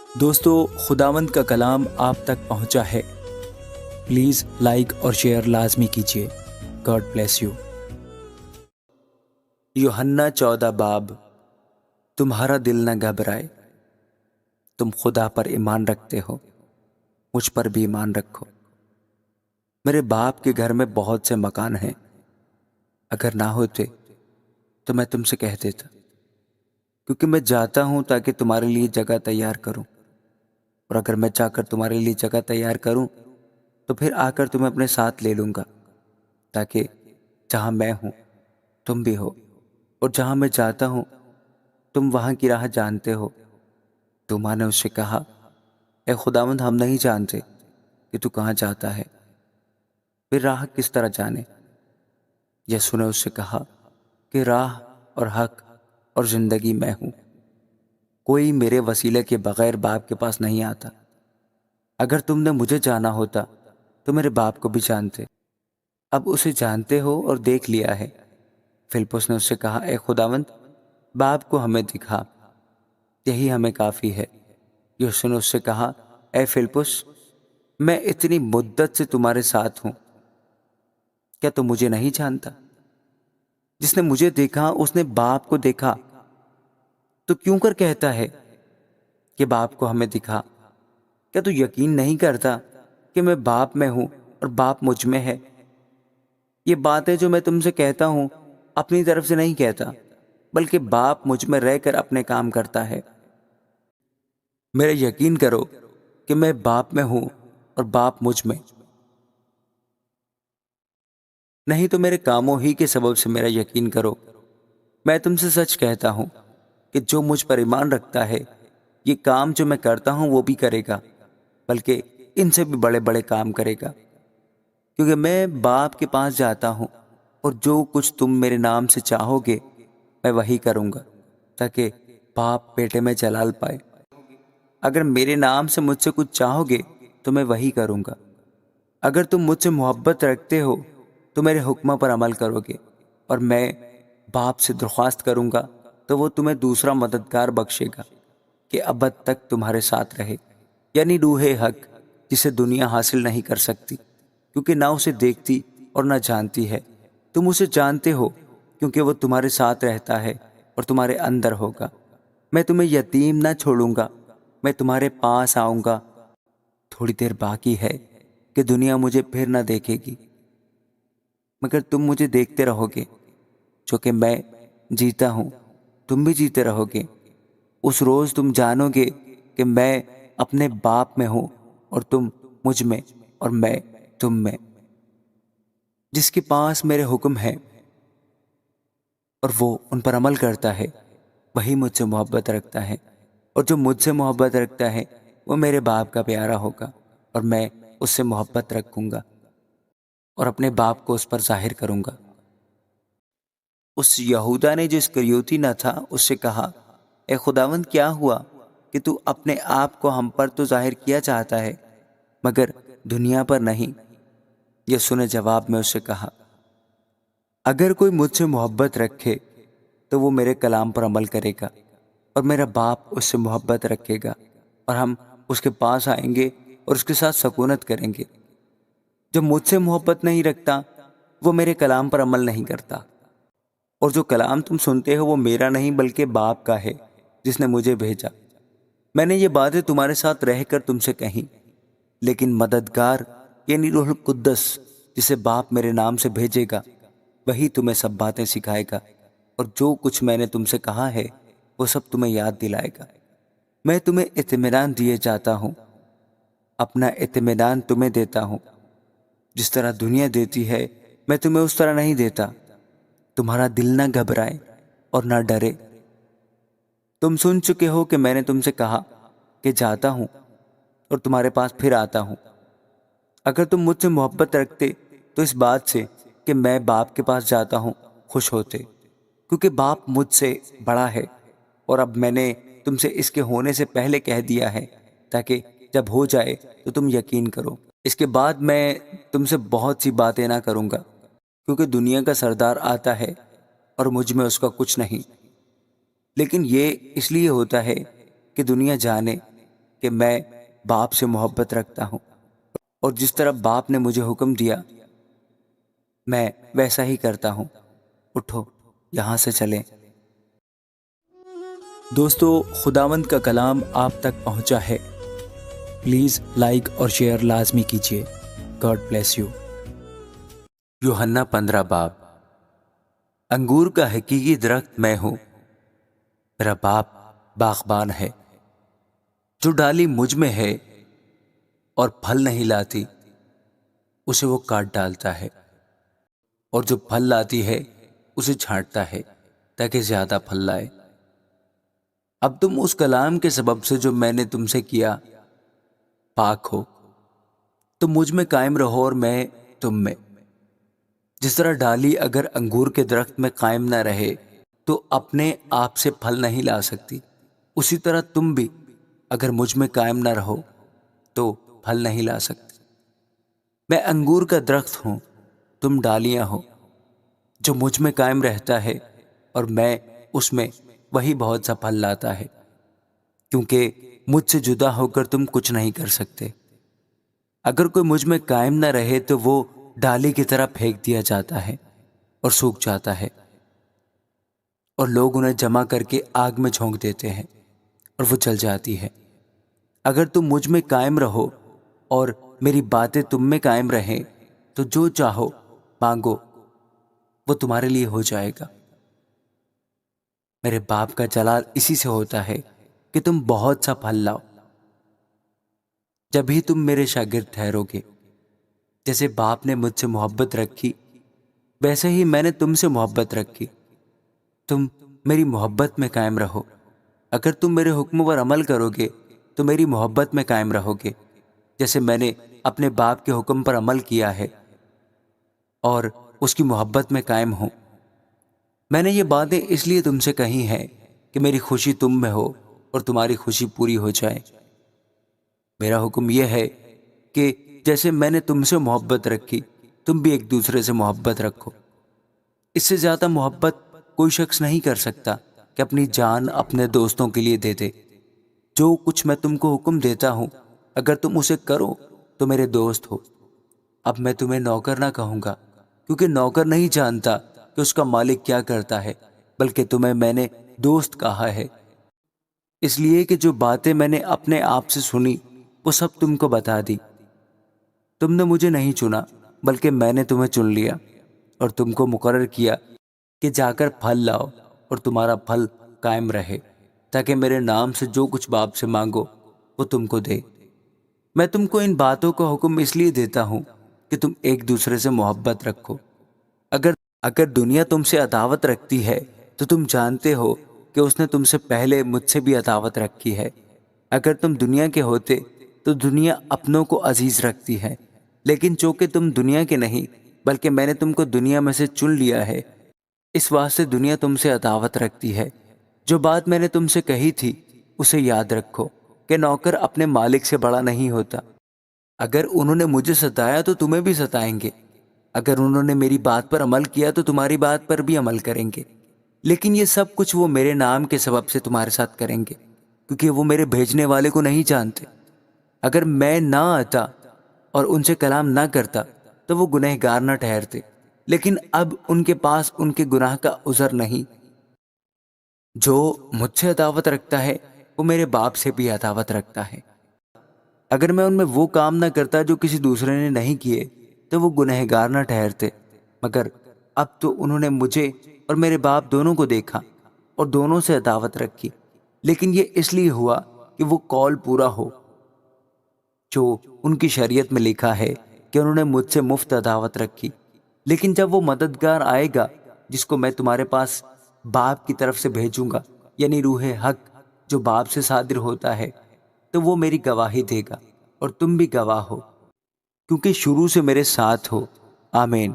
دوستو، خداوند کا کلام آپ تک پہنچا ہے۔ پلیز لائک اور شیئر لازمی کیجیے۔ God bless you. یوحنا 14 باب۔ تمہارا دل نہ گھبرائے، تم خدا پر ایمان رکھتے ہو، مجھ پر بھی ایمان رکھو۔ میرے باپ کے گھر میں بہت سے مکان ہیں، اگر نہ ہوتے تو میں تم سے کہہ دیتا، کیونکہ میں جاتا ہوں تاکہ تمہارے لیے جگہ تیار کروں۔ اور اگر میں جا کر تمہارے لیے جگہ تیار کروں تو پھر آ کر تمہیں اپنے ساتھ لے لوں گا، تاکہ جہاں میں ہوں تم بھی ہو، اور جہاں میں جاتا ہوں تم وہاں کی راہ جانتے ہو۔ تو ماں نے اس سے کہا، اے خداوند، ہم نہیں جانتے کہ تو کہاں جاتا ہے، پھر راہ کس طرح جانے؟ یسوع نے اس سے کہا کہ راہ اور حق اور زندگی میں ہوں، کوئی میرے وسیلے کے بغیر باپ کے پاس نہیں آتا۔ اگر تم نے مجھے جانا ہوتا تو میرے باپ کو بھی جانتے، اب اسے جانتے ہو اور دیکھ لیا ہے۔ فلپس نے اس سے کہا، اے خداوند، باپ کو ہمیں دکھا، یہی ہمیں کافی ہے۔ یسوع نے اس سے کہا، اے فلپس، میں اتنی مدت سے تمہارے ساتھ ہوں، کیا تم مجھے نہیں جانتا؟ جس نے مجھے دیکھا اس نے باپ کو دیکھا۔ تو کیوں کر کہتا ہے کہ باپ کو ہمیں دکھا؟ کیا تو یقین نہیں کرتا کہ میں باپ میں ہوں اور باپ مجھ میں ہے؟ یہ باتیں جو میں تم سے کہتا ہوں اپنی طرف سے نہیں کہتا، بلکہ باپ مجھ میں رہ کر اپنے کام کرتا ہے۔ میرا یقین کرو کہ میں باپ میں ہوں اور باپ مجھ میں، نہیں تو میرے کاموں ہی کے سبب سے میرا یقین کرو۔ میں تم سے سچ کہتا ہوں کہ جو مجھ پر ایمان رکھتا ہے، یہ کام جو میں کرتا ہوں وہ بھی کرے گا، بلکہ ان سے بھی بڑے بڑے کام کرے گا، کیونکہ میں باپ کے پاس جاتا ہوں، اور جو کچھ تم میرے نام سے چاہو گے میں وہی کروں گا، تاکہ باپ بیٹے میں جلال پائے۔ اگر میرے نام سے مجھ سے کچھ چاہو گے تو میں وہی کروں گا۔ اگر تم مجھ سے محبت رکھتے ہو تو میرے حکموں پر عمل کرو گے، اور میں باپ سے درخواست کروں گا تو وہ تمہیں دوسرا مددگار بخشے گا کہ ابد تک تمہارے ساتھ رہے، یعنی روح حق، جسے دنیا حاصل نہیں کر سکتی، کیونکہ نہ اسے دیکھتی اور نہ جانتی ہے۔ تم اسے جانتے ہو کیونکہ وہ تمہارے ساتھ رہتا ہے اور تمہارے اندر ہوگا۔ میں تمہیں یتیم نہ چھوڑوں گا، میں تمہارے پاس آؤں گا۔ تھوڑی دیر باقی ہے کہ دنیا مجھے پھر نہ دیکھے گی، مگر تم مجھے دیکھتے رہو گے، جو کہ میں جیتا ہوں تم بھی جیتے رہو گے۔ اس روز تم جانو گے کہ میں اپنے باپ میں ہوں اور تم مجھ میں اور میں تم میں۔ جس کے پاس میرے حکم ہے اور وہ ان پر عمل کرتا ہے، وہی مجھ سے محبت رکھتا ہے، اور جو مجھ سے محبت رکھتا ہے وہ میرے باپ کا پیارا ہوگا، اور میں اس سے محبت رکھوں گا اور اپنے باپ کو اس پر ظاہر کروں گا۔ اس یہودا نے جو اسکریوتی نہ تھا اس سے کہا، اے خداوند، کیا ہوا کہ تو اپنے آپ کو ہم پر تو ظاہر کیا چاہتا ہے، مگر دنیا پر نہیں؟ یسوع نے جواب میں اس سے کہا، اگر کوئی مجھ سے محبت رکھے تو وہ میرے کلام پر عمل کرے گا، اور میرا باپ اس سے محبت رکھے گا، اور ہم اس کے پاس آئیں گے اور اس کے ساتھ سکونت کریں گے۔ جو مجھ سے محبت نہیں رکھتا وہ میرے کلام پر عمل نہیں کرتا، اور جو کلام تم سنتے ہو وہ میرا نہیں بلکہ باپ کا ہے جس نے مجھے بھیجا۔ میں نے یہ باتیں تمہارے ساتھ رہ کر تم سے کہیں، لیکن مددگار یعنی روح القدس جسے باپ میرے نام سے بھیجے گا، وہی تمہیں سب باتیں سکھائے گا، اور جو کچھ میں نے تم سے کہا ہے وہ سب تمہیں یاد دلائے گا۔ میں تمہیں اطمینان دیے جاتا ہوں، اپنا اطمینان تمہیں دیتا ہوں، جس طرح دنیا دیتی ہے میں تمہیں اس طرح نہیں دیتا۔ تمہارا دل نہ گھبرائے اور نہ ڈرے۔ تم سن چکے ہو کہ میں نے تم سے کہا کہ جاتا ہوں اور تمہارے پاس پھر آتا ہوں۔ اگر تم مجھ سے محبت رکھتے تو اس بات سے کہ میں باپ کے پاس جاتا ہوں خوش ہوتے، کیونکہ باپ مجھ سے بڑا ہے، اور اب میں نے تم سے اس کے ہونے سے پہلے کہہ دیا ہے، تاکہ جب ہو جائے تو تم یقین کرو۔ اس کے بعد میں تم سے بہت سی باتیں نہ کروں گا، کیونکہ دنیا کا سردار آتا ہے اور مجھ میں اس کا کچھ نہیں، لیکن یہ اس لیے ہوتا ہے کہ دنیا جانے کہ میں باپ سے محبت رکھتا ہوں، اور جس طرح باپ نے مجھے حکم دیا میں ویسا ہی کرتا ہوں۔ اٹھو، یہاں سے چلیں۔ دوستو، خداوند کا کلام آپ تک پہنچا ہے، پلیز لائک اور شیئر لازمی کیجیے۔ God bless you. یوحنا 15 باب۔ انگور کا حقیقی درخت میں ہوں، میرا باپ باغبان ہے۔ جو ڈالی مجھ میں ہے اور پھل نہیں لاتی، اسے وہ کاٹ ڈالتا ہے، اور جو پھل لاتی ہے اسے چھانٹتا ہے تاکہ زیادہ پھل لائے۔ اب تم اس کلام کے سبب سے جو میں نے تم سے کیا پاک ہو، تو مجھ میں قائم رہو اور میں تم میں۔ جس طرح ڈالی اگر انگور کے درخت میں قائم نہ رہے تو اپنے آپ سے پھل نہیں لا سکتی، اسی طرح تم بھی اگر مجھ میں قائم نہ رہو تو پھل نہیں لا سکتے۔ میں انگور کا درخت ہوں، تم ڈالیاں ہو۔ جو مجھ میں قائم رہتا ہے اور میں اس میں، وہی بہت سا پھل لاتا ہے، کیونکہ مجھ سے جدا ہو کر تم کچھ نہیں کر سکتے۔ اگر کوئی مجھ میں قائم نہ رہے تو وہ ڈالی کی طرح پھینک دیا جاتا ہے اور سوکھ جاتا ہے، اور لوگ انہیں جمع کر کے آگ میں جھونک دیتے ہیں اور وہ جل جاتی ہے۔ اگر تم مجھ میں قائم رہو اور میری باتیں تم میں قائم رہیں تو جو چاہو مانگو، وہ تمہارے لیے ہو جائے گا۔ میرے باپ کا جلال اسی سے ہوتا ہے کہ تم بہت سا پھل لاؤ، جب ہی تم میرے شاگرد ٹھہرو گے۔ جیسے باپ نے مجھ سے محبت رکھی، ویسے ہی میں نے تم سے محبت رکھی۔ تم میری محبت میں قائم رہو۔ اگر تم میرے حکموں پر عمل کرو گے تو میری محبت میں قائم رہو گے، جیسے میں نے اپنے باپ کے حکم پر عمل کیا ہے اور اس کی محبت میں قائم ہوں۔ میں نے یہ باتیں اس لیے تم سے کہی ہیں کہ میری خوشی تم میں ہو اور تمہاری خوشی پوری ہو جائے۔ میرا حکم یہ ہے کہ جیسے میں نے تم سے محبت رکھی، تم بھی ایک دوسرے سے محبت رکھو۔ اس سے زیادہ محبت کوئی شخص نہیں کر سکتا کہ اپنی جان اپنے دوستوں کے لیے دے دے۔ جو کچھ میں تم کو حکم دیتا ہوں، اگر تم اسے کرو تو میرے دوست ہو۔ اب میں تمہیں نوکر نہ کہوں گا، کیونکہ نوکر نہیں جانتا کہ اس کا مالک کیا کرتا ہے، بلکہ تمہیں میں نے دوست کہا ہے، اس لیے کہ جو باتیں میں نے اپنے آپ سے سنی وہ سب تم کو بتا دی۔ تم نے مجھے نہیں چنا، بلکہ میں نے تمہیں چن لیا اور تم کو مقرر کیا کہ جا کر پھل لاؤ اور تمہارا پھل قائم رہے، تاکہ میرے نام سے جو کچھ باپ سے مانگو وہ تم کو دے۔ میں تم کو ان باتوں کا حکم اس لیے دیتا ہوں کہ تم ایک دوسرے سے محبت رکھو۔ اگر دنیا تم سے عداوت رکھتی ہے تو تم جانتے ہو کہ اس نے تم سے پہلے مجھ سے بھی عداوت رکھی ہے۔ اگر تم دنیا کے ہوتے تو دنیا اپنوں کو عزیز رکھتی ہے، لیکن چونکہ تم دنیا کے نہیں بلکہ میں نے تم کو دنیا میں سے چن لیا ہے، اس واسطے دنیا تم سے عداوت رکھتی ہے۔ جو بات میں نے تم سے کہی تھی اسے یاد رکھو کہ نوکر اپنے مالک سے بڑا نہیں ہوتا۔ اگر انہوں نے مجھے ستایا تو تمہیں بھی ستائیں گے، اگر انہوں نے میری بات پر عمل کیا تو تمہاری بات پر بھی عمل کریں گے۔ لیکن یہ سب کچھ وہ میرے نام کے سبب سے تمہارے ساتھ کریں گے، کیونکہ وہ میرے بھیجنے والے کو نہیں جانتے۔ اگر میں نہ آتا اور ان سے کلام نہ کرتا تو وہ گنہگار نہ ٹھہرتے، لیکن اب ان کے پاس ان کے گناہ کا عذر نہیں۔ جو مجھ سے عداوت رکھتا ہے وہ میرے باپ سے بھی عداوت رکھتا ہے۔ اگر میں ان میں وہ کام نہ کرتا جو کسی دوسرے نے نہیں کیے تو وہ گنہگار نہ ٹھہرتے، مگر اب تو انہوں نے مجھے اور میرے باپ دونوں کو دیکھا اور دونوں سے عداوت رکھی۔ لیکن یہ اس لیے ہوا کہ وہ قول پورا ہو جو ان کی شریعت میں لکھا ہے کہ انہوں نے مجھ سے مفت عداوت رکھی۔ لیکن جب وہ مددگار آئے گا جس کو میں تمہارے پاس باپ کی طرف سے بھیجوں گا، یعنی روح حق جو باپ سے صادر ہوتا ہے، تو وہ میری گواہی دے گا اور تم بھی گواہ ہو، کیونکہ شروع سے میرے ساتھ ہو۔ آمین۔